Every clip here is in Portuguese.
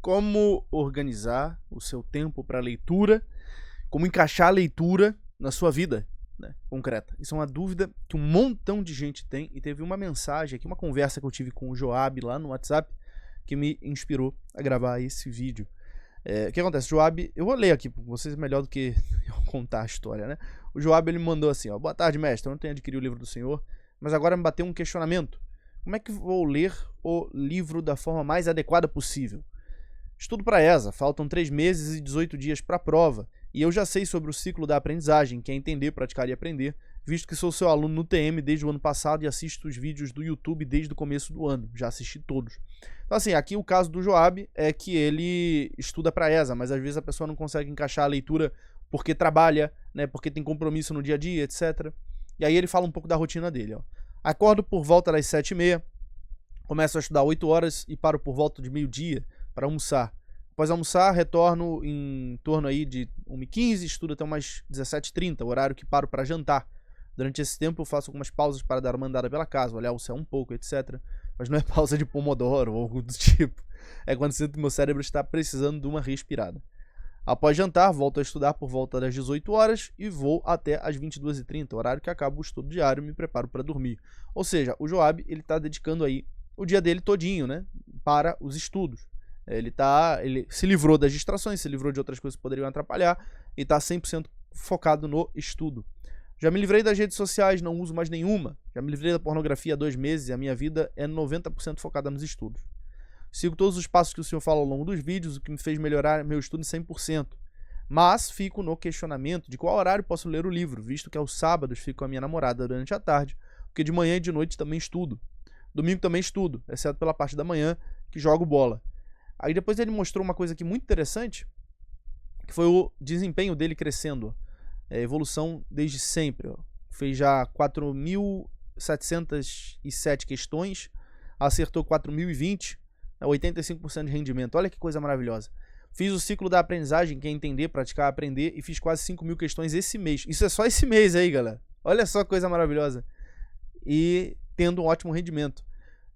como organizar o seu tempo para leitura, como encaixar a leitura na sua vida, né, concreta. Isso é uma dúvida que um montão de gente tem, e teve uma mensagem aqui, uma conversa que eu tive com o Joab lá no WhatsApp, que me inspirou a gravar esse vídeo. O que acontece? Joab, eu vou ler aqui para vocês melhor do que eu contar a história, né? O Joab, ele mandou assim, ó: boa tarde, mestre, eu não tenho adquirido o livro do Senhor, mas agora me bateu um questionamento. Como é que vou ler o livro da forma mais adequada possível? Estudo para ESA, faltam 3 meses e 18 dias para a prova, e eu já sei sobre o ciclo da aprendizagem, que é entender, praticar e aprender, visto que sou seu aluno no TM desde o ano passado e assisto os vídeos do YouTube desde o começo do ano, já assisti todos. Então assim, aqui o caso do Joab é que ele estuda para ESA, mas às vezes a pessoa não consegue encaixar a leitura porque trabalha, né, porque tem compromisso no dia a dia, etc. E aí ele fala um pouco da rotina dele, ó. Acordo por volta das 7h30, começo a estudar 8 horas e paro por volta de meio-dia para almoçar. Após almoçar, retorno em torno aí de 1h15, estudo até umas 17h30, horário que paro para jantar. Durante esse tempo eu faço algumas pausas para dar uma andada pela casa, olhar o céu um pouco, etc. Mas não é pausa de pomodoro ou algo do tipo. É quando sinto que meu cérebro está precisando de uma respirada. Após jantar, volto a estudar por volta das 18 horas e vou até as 22h30, horário que acaba o estudo diário e me preparo para dormir. Ou seja, o Joab, ele está dedicando aí o dia dele todinho, né, para os estudos. Ele se livrou das distrações, se livrou de outras coisas que poderiam atrapalhar e está 100% focado no estudo. Já me livrei das redes sociais, não uso mais nenhuma. Já me livrei da pornografia há 2 meses e a minha vida é 90% focada nos estudos. Sigo todos os passos que o senhor fala ao longo dos vídeos, o que me fez melhorar meu estudo em 100%. Mas fico no questionamento de qual horário posso ler o livro, visto que aos sábados fico com a minha namorada durante a tarde, porque de manhã e de noite também estudo. Domingo também estudo, exceto pela parte da manhã, que jogo bola. Aí depois ele mostrou uma coisa aqui muito interessante, que foi o desempenho dele crescendo. Evolução desde sempre. Ó. Fez já 4.707 questões, acertou 4.020, 85% de rendimento. Olha que coisa maravilhosa. Fiz o ciclo da aprendizagem, que é entender, praticar, aprender, e fiz quase 5.000 questões esse mês. Isso é só esse mês aí, galera. Olha só que coisa maravilhosa. E tendo um ótimo rendimento.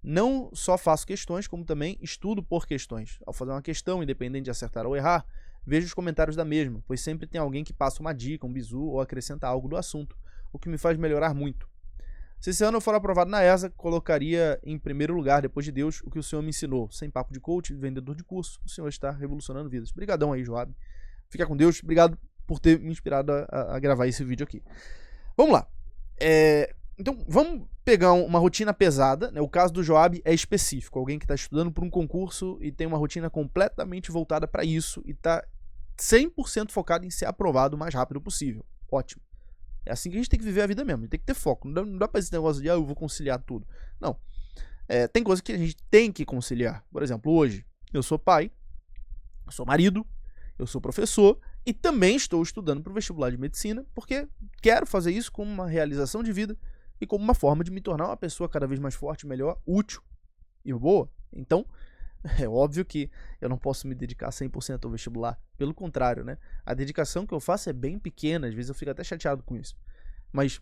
Não só faço questões, como também estudo por questões. Ao fazer uma questão, independente de acertar ou errar, vejo os comentários da mesma, pois sempre tem alguém que passa uma dica, um bizu ou acrescenta algo do assunto, o que me faz melhorar muito. Se esse ano eu for aprovado na ESA, colocaria em primeiro lugar, depois de Deus, o que o senhor me ensinou. Sem papo de coach, vendedor de curso, o senhor está revolucionando vidas. Obrigadão aí, Joab. Fica com Deus. Obrigado por ter me inspirado a gravar esse vídeo aqui. Vamos lá. Então, vamos pegar uma rotina pesada, né? O caso do Joab é específico. Alguém que está estudando para um concurso e tem uma rotina completamente voltada para isso e está 100% focado em ser aprovado o mais rápido possível. Ótimo. É assim que a gente tem que viver a vida mesmo. A gente tem que ter foco. Não dá pra esse negócio de, eu vou conciliar tudo. Não. Tem coisas que a gente tem que conciliar. Por exemplo, hoje, eu sou pai, eu sou marido, eu sou professor e também estou estudando para o vestibular de medicina porque quero fazer isso como uma realização de vida e como uma forma de me tornar uma pessoa cada vez mais forte, melhor, útil e boa. Então, é óbvio que eu não posso me dedicar 100% ao vestibular. Pelo contrário, né? A dedicação que eu faço é bem pequena. Às vezes eu fico até chateado com isso. Mas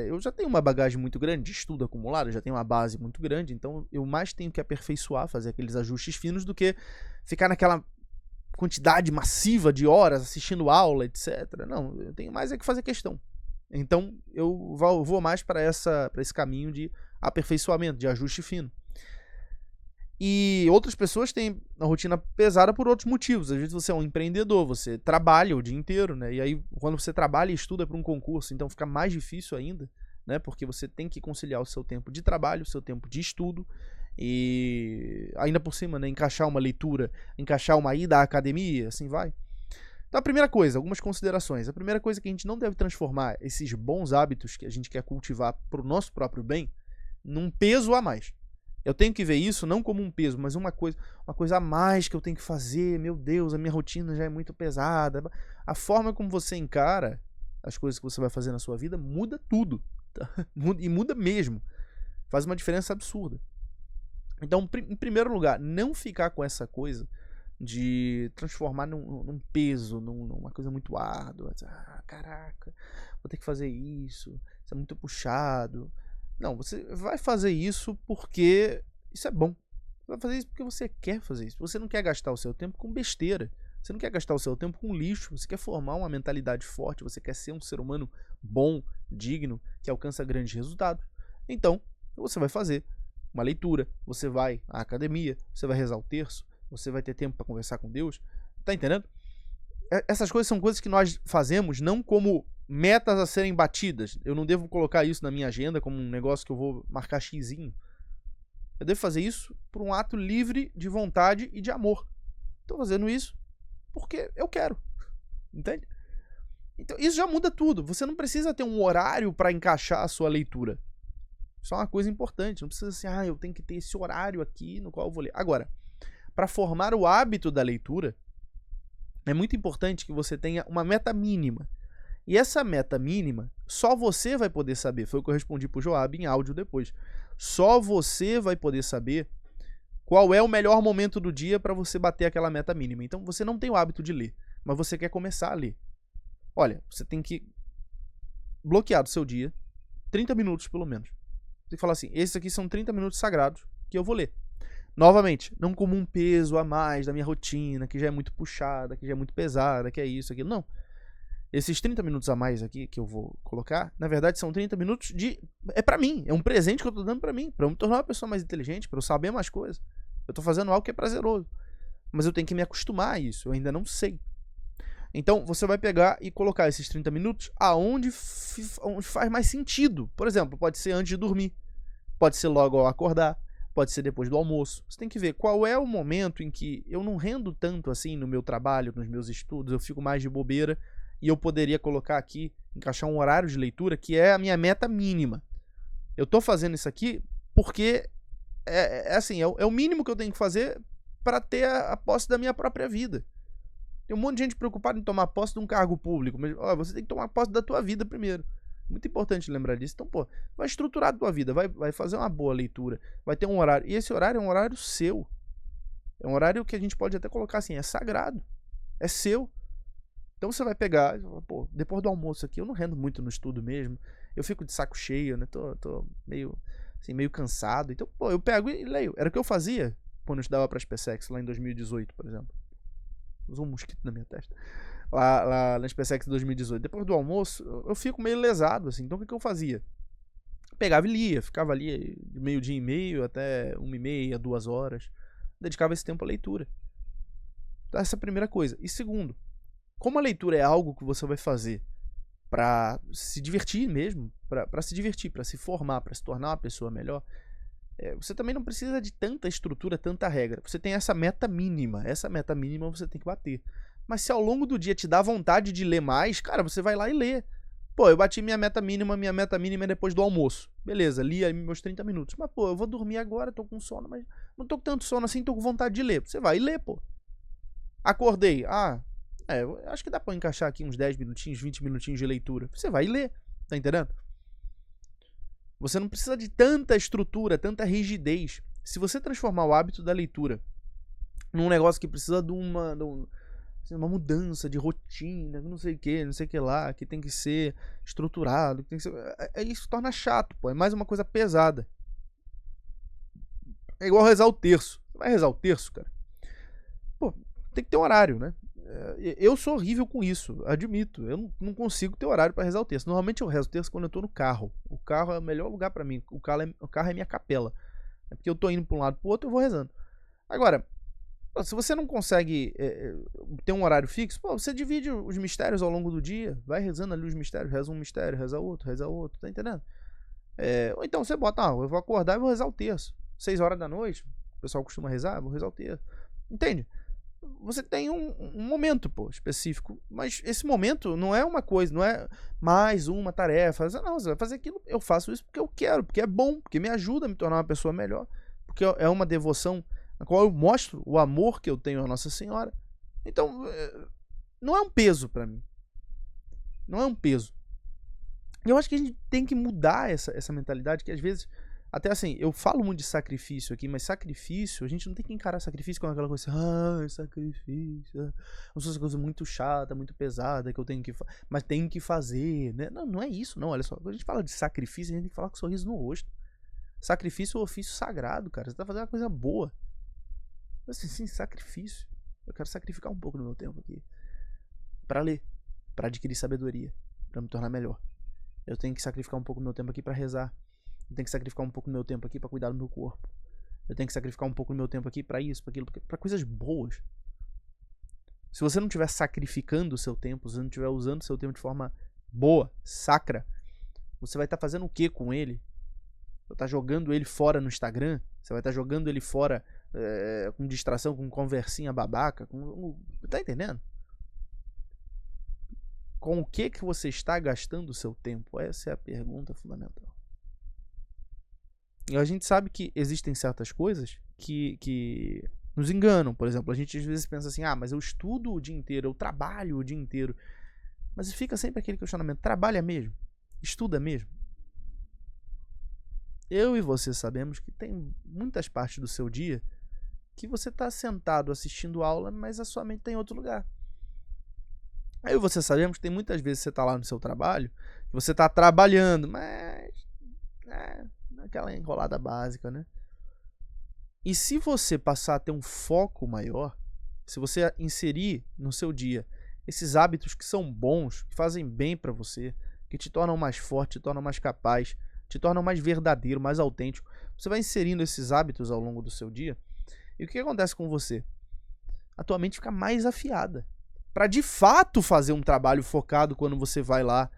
eu já tenho uma bagagem muito grande de estudo acumulado. Já tenho uma base muito grande. Então eu mais tenho que aperfeiçoar, fazer aqueles ajustes finos do que ficar naquela quantidade massiva de horas assistindo aula, etc. Não, eu tenho mais é que fazer questão. Então eu vou mais para esse caminho de aperfeiçoamento, de ajuste fino. E outras pessoas têm a rotina pesada por outros motivos. Às vezes você é um empreendedor, você trabalha o dia inteiro, né? E aí quando você trabalha e estuda para um concurso, então fica mais difícil ainda, né? Porque você tem que conciliar o seu tempo de trabalho, o seu tempo de estudo e ainda por cima, né? Encaixar uma leitura, encaixar uma ida à academia, assim vai. Então a primeira coisa, algumas considerações. A primeira coisa é que a gente não deve transformar esses bons hábitos que a gente quer cultivar para o nosso próprio bem num peso a mais. Eu tenho que ver isso não como um peso, mas uma coisa a mais que eu tenho que fazer. Meu Deus, a minha rotina já é muito pesada. A forma como você encara as coisas que você vai fazer na sua vida muda tudo. Tá? E muda mesmo. Faz uma diferença absurda. Então, em primeiro lugar, não ficar com essa coisa de transformar num peso, numa coisa muito árdua. Caraca, vou ter que fazer isso é muito puxado. Não, você vai fazer isso porque isso é bom. Você vai fazer isso porque você quer fazer isso. Você não quer gastar o seu tempo com besteira. Você não quer gastar o seu tempo com lixo. Você quer formar uma mentalidade forte. Você quer ser um ser humano bom, digno, que alcança grandes resultados. Então, você vai fazer uma leitura. Você vai à academia. Você vai rezar o terço. Você vai ter tempo para conversar com Deus. Tá entendendo? Essas coisas são coisas que nós fazemos não como metas a serem batidas. Eu não devo colocar isso na minha agenda como um negócio que eu vou marcar xizinho. Eu devo fazer isso por um ato livre de vontade e de amor. Estou fazendo isso porque eu quero. Entende? Então isso já muda tudo. Você não precisa ter um horário para encaixar a sua leitura. Isso é uma coisa importante. Não precisa assim, eu tenho que ter esse horário aqui no qual eu vou ler. Agora, para formar o hábito da leitura, é muito importante que você tenha uma meta mínima. E essa meta mínima, só você vai poder saber. Foi o que eu respondi pro Joab em áudio depois. Só você vai poder saber qual é o melhor momento do dia para você bater aquela meta mínima. Então você não tem o hábito de ler, mas você quer começar a ler. Olha, você tem que bloquear do seu dia 30 minutos pelo menos. Você fala assim, esses aqui são 30 minutos sagrados que eu vou ler. Novamente, não como um peso a mais da minha rotina, que já é muito puxada, que já é muito pesada, que é isso, aquilo. Não. Esses 30 minutos a mais aqui que eu vou colocar, na verdade são 30 minutos de... É pra mim, é um presente que eu tô dando pra mim, pra eu me tornar uma pessoa mais inteligente, pra eu saber mais coisas. Eu tô fazendo algo que é prazeroso. Mas eu tenho que me acostumar a isso, eu ainda não sei. Então, você vai pegar e colocar esses 30 minutos onde faz mais sentido. Por exemplo, pode ser antes de dormir, pode ser logo ao acordar, pode ser depois do almoço. Você tem que ver qual é o momento em que eu não rendo tanto assim no meu trabalho, nos meus estudos, eu fico mais de bobeira, e eu poderia colocar aqui, encaixar um horário de leitura, que é a minha meta mínima. Eu tô fazendo isso aqui porque assim, é o mínimo que eu tenho que fazer para ter a posse da minha própria vida. Tem um monte de gente preocupada em tomar posse de um cargo público, mas você tem que tomar posse da tua vida primeiro. Muito importante lembrar disso. Então, vai estruturar a tua vida, vai fazer uma boa leitura, vai ter um horário. E esse horário é um horário seu. É um horário que a gente pode até colocar assim, é sagrado. É seu. Então você vai pegar, depois do almoço aqui, eu não rendo muito no estudo mesmo. Eu fico de saco cheio, né? Tô meio cansado. Então, eu pego e leio. Era o que eu fazia quando eu estudava para a SpaceX, lá em 2018, por exemplo. Usou um mosquito na minha testa. Lá na SpaceX 2018. Depois do almoço, eu fico meio lesado, assim. Então o que eu fazia? Pegava e lia. Ficava ali de meio-dia e meio até 1h30, 2 horas. Dedicava esse tempo à leitura. Então, essa é a primeira coisa. E segundo, como a leitura é algo que você vai fazer para se divertir mesmo, para se divertir, para se formar, para se tornar uma pessoa melhor, você também não precisa de tanta estrutura, tanta regra. Você tem essa meta mínima. Essa meta mínima você tem que bater. Mas se ao longo do dia te dá vontade de ler mais, cara, você vai lá e lê. Eu bati minha meta mínima é depois do almoço. Beleza, li aí meus 30 minutos. Mas, eu vou dormir agora, tô com sono, mas não tô com tanto sono assim, tô com vontade de ler. Você vai e lê, Acordei. Acho que dá pra encaixar aqui uns 10 minutinhos, 20 minutinhos de leitura. Você vai e lê, tá entendendo? Você não precisa de tanta estrutura, tanta rigidez. Se você transformar o hábito da leitura num negócio que precisa de uma mudança de rotina, não sei o que lá, que tem que ser estruturado, que tem que ser... isso se torna chato, é mais uma coisa pesada. É igual rezar o terço. Você vai rezar o terço, cara? Tem que ter um horário, né? Eu sou horrível com isso, admito. Eu não consigo ter horário para rezar o terço. Normalmente eu rezo o terço quando eu tô no carro. O carro é o melhor lugar para mim. O carro é minha capela. É porque eu tô indo para um lado pro outro, eu vou rezando. Agora, se você não consegue ter um horário fixo, você divide os mistérios ao longo do dia. Vai rezando ali os mistérios. Reza um mistério, reza outro. Tá entendendo? Ou então você bota, eu vou acordar e vou rezar o terço. 6 horas da noite, o pessoal costuma rezar, vou rezar o terço. Entende? Você tem um momento, específico. Mas esse momento não é uma coisa, não é mais uma tarefa. Não, você vai fazer aquilo. Eu faço isso porque eu quero, porque é bom, porque me ajuda a me tornar uma pessoa melhor. Porque é uma devoção na qual eu mostro o amor que eu tenho à Nossa Senhora. Então, não é um peso pra mim. Não é um peso. Eu acho que a gente tem que mudar essa mentalidade, que às vezes... Até assim, eu falo muito de sacrifício aqui, mas sacrifício, a gente não tem que encarar sacrifício como aquela coisa assim, sacrifício, não sou essa coisa muito chata, muito pesada, que eu tenho que mas tenho que fazer, né? Não é isso, não, olha só, quando a gente fala de sacrifício, a gente tem que falar com um sorriso no rosto. Sacrifício é um ofício sagrado, cara, você tá fazendo uma coisa boa, Assim, sim, sacrifício. Eu quero sacrificar um pouco do meu tempo aqui pra ler, pra adquirir sabedoria, pra me tornar melhor. Eu tenho que sacrificar um pouco do meu tempo aqui pra rezar. Eu tenho que sacrificar um pouco do meu tempo aqui pra cuidar do meu corpo. Eu tenho que sacrificar um pouco do meu tempo aqui pra isso, pra aquilo, pra coisas boas. Se você não estiver sacrificando o seu tempo, se você não estiver usando o seu tempo de forma boa, sacra, você vai estar fazendo o que com ele? Você vai estar jogando ele fora no Instagram? Você vai estar jogando ele fora com distração, com conversinha babaca? Tá entendendo? Com o que você está gastando o seu tempo? Essa é a pergunta fundamental. E a gente sabe que existem certas coisas que nos enganam. Por exemplo, a gente às vezes pensa assim, mas eu estudo o dia inteiro, eu trabalho o dia inteiro. Mas fica sempre aquele questionamento, trabalha mesmo? Estuda mesmo? Eu e você sabemos que tem muitas partes do seu dia que você está sentado assistindo aula, mas a sua mente está em outro lugar. Aí você sabemos que tem muitas vezes que você está lá no seu trabalho, que você está trabalhando, mas aquela enrolada básica, né? E se você passar a ter um foco maior, se você inserir no seu dia esses hábitos que são bons, que fazem bem para você, que te tornam mais forte, te tornam mais capaz, te tornam mais verdadeiro, mais autêntico, você vai inserindo esses hábitos ao longo do seu dia. E o que acontece com você? A tua mente fica mais afiada para de fato fazer um trabalho focado quando você vai lá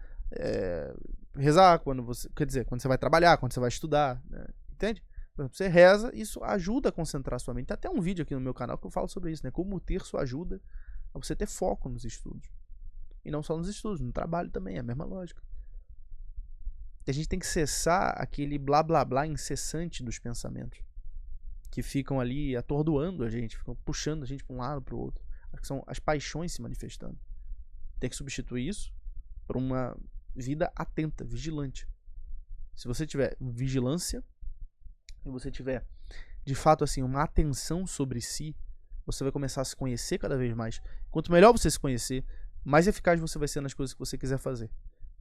rezar, quando você vai trabalhar, quando você vai estudar, né? Entende? Você reza, isso ajuda a concentrar sua mente. Tem até um vídeo aqui no meu canal que eu falo sobre isso, né? Como ter sua ajuda a você ter foco nos estudos. E não só nos estudos, no trabalho também, é a mesma lógica. A gente tem que cessar aquele blá blá blá incessante dos pensamentos que ficam ali atordoando a gente, ficam puxando a gente para um lado para o outro. São as paixões se manifestando. Tem que substituir isso por uma vida atenta, vigilante. Se você tiver vigilância e você tiver de fato assim uma atenção sobre si, você vai começar a se conhecer cada vez mais. Quanto melhor você se conhecer, mais eficaz você vai ser nas coisas que você quiser fazer.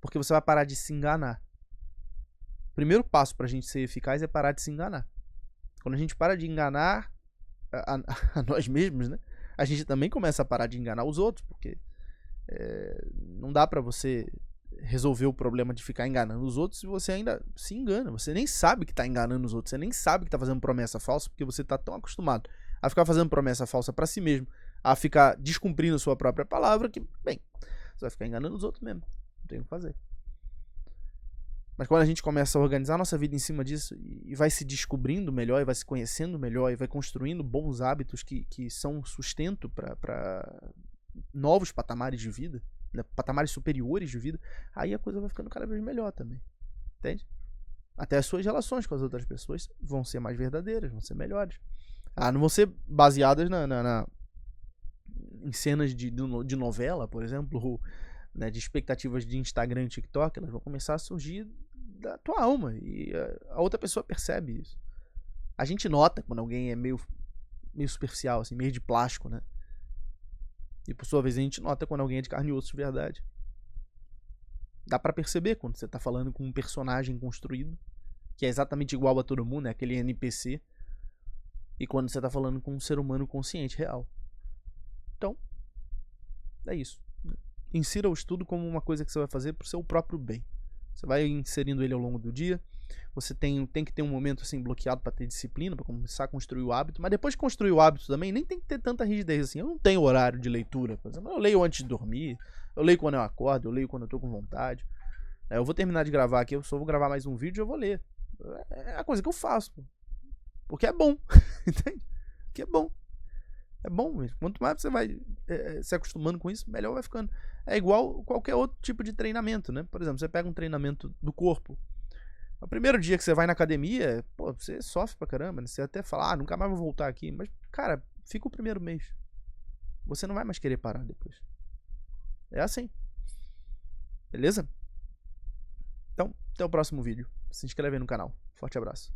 Porque você vai parar de se enganar. O primeiro passo para a gente ser eficaz é parar de se enganar. Quando a gente para de enganar a nós mesmos, né? A gente também começa a parar de enganar os outros, porque não dá para você resolver o problema de ficar enganando os outros se você ainda se engana. Você nem sabe que tá enganando os outros, você nem sabe que tá fazendo promessa falsa, porque você tá tão acostumado a ficar fazendo promessa falsa para si mesmo, a ficar descumprindo sua própria palavra, que, bem, você vai ficar enganando os outros mesmo. Não tem o que fazer. Mas quando a gente começa a organizar a nossa vida em cima disso e vai se descobrindo melhor, e vai se conhecendo melhor, e vai construindo bons hábitos que são sustento para novos patamares de vida, né, patamares superiores de vida, aí a coisa vai ficando cada vez melhor também. Entende? Até as suas relações com as outras pessoas vão ser mais verdadeiras, vão ser melhores. Não vão ser baseadas em cenas de novela, por exemplo, né, de expectativas de Instagram e TikTok. Elas vão começar a surgir da tua alma, e a outra pessoa percebe isso. A gente nota quando alguém é meio superficial, assim, meio de plástico, né? E por sua vez a gente nota quando alguém é de carne e osso de verdade. Dá pra perceber quando você tá falando com um personagem construído, que é exatamente igual a todo mundo, é aquele NPC, e quando você tá falando com um ser humano consciente, real. Então, é isso. Insira o estudo como uma coisa que você vai fazer pro seu próprio bem. Você vai inserindo ele ao longo do dia. Você tem que ter um momento assim bloqueado para ter disciplina, para começar a construir o hábito. Mas depois de construir o hábito também, nem tem que ter tanta rigidez assim. Eu não tenho horário de leitura, por exemplo. Eu leio antes de dormir, eu leio quando eu acordo, eu leio quando eu tô com vontade. Eu vou terminar de gravar aqui, eu só vou gravar mais um vídeo e eu vou ler. É a coisa que eu faço, pô. Porque é bom. Entende? Porque é bom. É bom mesmo. Quanto mais você vai se acostumando com isso, melhor vai ficando. É igual qualquer outro tipo de treinamento, né? Por exemplo, você pega um treinamento do corpo. O primeiro dia que você vai na academia, pô, você sofre pra caramba, né? Você até fala, nunca mais vou voltar aqui. Mas, cara, fica o primeiro mês. Você não vai mais querer parar depois. É assim. Beleza? Então, até o próximo vídeo. Se inscreve aí no canal. Forte abraço.